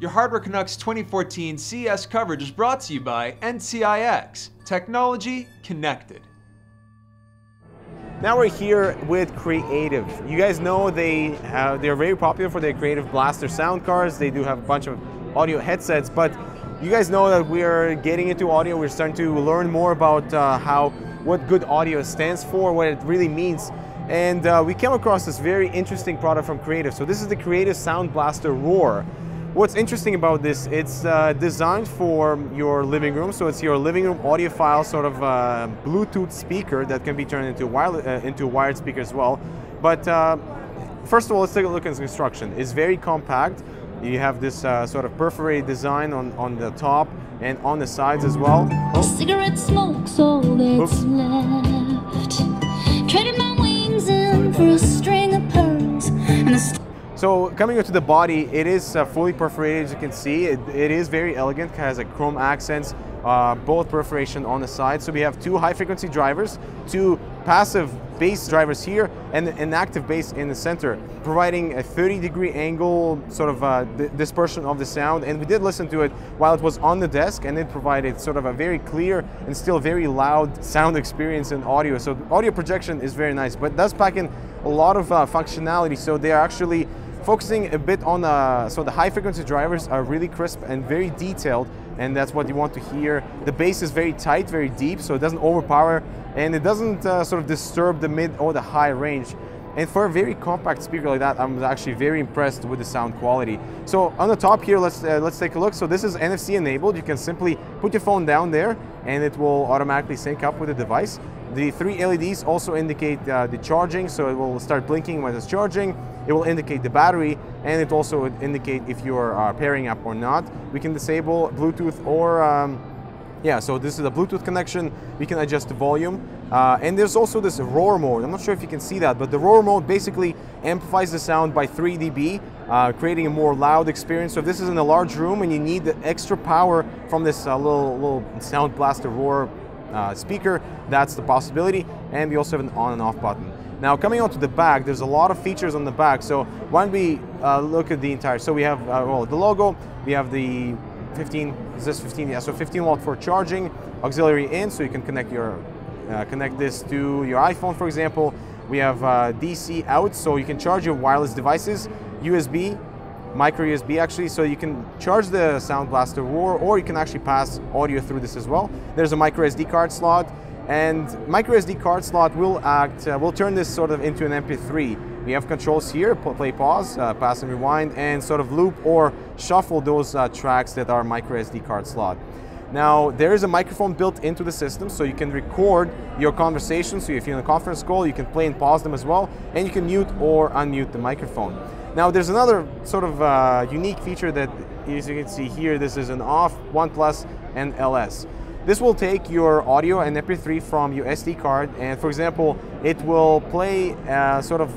Your Hardware Canucks 2014 CES coverage is brought to you by NCIX, Technology Connected. Now we're here with Creative. You guys know they're very popular for their Creative Blaster sound cards. They do have a bunch of audio headsets, but you guys know that we're getting into audio. We're starting to learn more about what good audio stands for, what it really means. And we came across this very interesting product from Creative. So this is the Creative Soundblaster Roar. What's interesting about this, it's designed for your living room. So it's your living room audiophile sort of Bluetooth speaker that can be turned into a wired speaker as well. But first of all, let's take a look at the construction. It's very compact. You have this sort of perforated design on the top and on the sides as well. Cigarette smoke's all that's left. Traded my wings in for a string of pearls and a So coming into the body, it is fully perforated, as you can see. It is very elegant, has a chrome accents, both perforation on the side. So we have two high frequency drivers, two passive bass drivers here, and an active bass in the center, providing a 30-degree angle sort of dispersion of the sound. And we did listen to it while it was on the desk, and it provided sort of a very clear and still very loud sound experience in audio. So audio projection is very nice, but it does pack in a lot of functionality. So they are actually focusing a bit on so the high frequency drivers are really crisp and very detailed, and that's what you want to hear. The bass is very tight, very deep, so it doesn't overpower, and it doesn't sort of disturb the mid or the high range. And for a very compact speaker like that, I'm actually very impressed with the sound quality. So on the top here, let's take a look. So this is NFC enabled. You can simply put your phone down there and it will automatically sync up with the device. The three LEDs also indicate the charging, so it will start blinking when it's charging. It will indicate the battery, and it also would indicate if you're pairing up or not. We can disable Bluetooth or yeah, so this is a Bluetooth connection. We can adjust the volume. And there's also this roar mode. I'm not sure if you can see that, but the roar mode basically amplifies the sound by 3 dB, creating a more loud experience. So if this is in a large room and you need the extra power from this little Soundblaster Roar speaker, that's the possibility. And we also have an on and off button. Now coming on to the back, there's a lot of features on the back. So why don't we look at the entire, so we have well, the logo, we have the 15, is this 15? Yeah, so 15 watt for charging, auxiliary in, so you can connect this to your iPhone, for example. We have DC out, so you can charge your wireless devices, USB, micro USB actually, so you can charge the Soundblaster Roar, or you can actually pass audio through this as well. There's a micro SD card slot, and micro SD card slot will turn this sort of into an MP3. We have controls here, play, pause, pass and rewind, and sort of loop or shuffle those tracks that are micro SD card slot. Now, there is a microphone built into the system, so you can record your conversations. So if you're in a conference call, you can play and pause them as well, and you can mute or unmute the microphone. Now, there's another sort of unique feature that, as you can see here, this is an off, 1 Plus, and LS. This will take your audio and MP3 from your SD card, and for example, it will play sort of,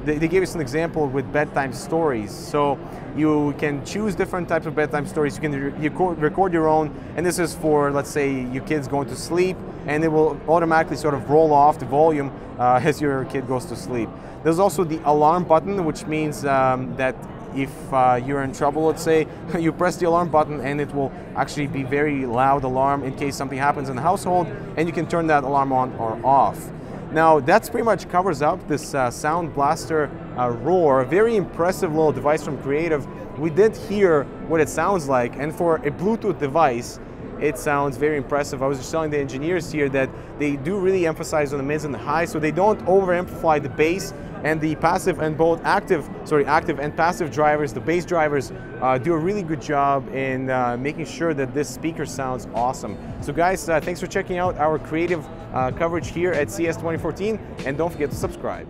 they gave us an example with bedtime stories. So you can choose different types of bedtime stories. You can record your own, and this is for, let's say, your kid's going to sleep, and it will automatically sort of roll off the volume as your kid goes to sleep. There's also the alarm button, which means that if you're in trouble, let's say, you press the alarm button and it will actually be very loud alarm in case something happens in the household, and you can turn that alarm on or off. Now that's pretty much covers up this Soundblaster Roar, a very impressive little device from Creative. We did hear what it sounds like, and for a Bluetooth device, it sounds very impressive. I was just telling the engineers here that they do really emphasize on the mids and the highs, so they don't over amplify the bass, and the passive and both active and passive drivers, the bass drivers, do a really good job in making sure that this speaker sounds awesome. So guys, thanks for checking out our Creative coverage here at CES 2014, and don't forget to subscribe.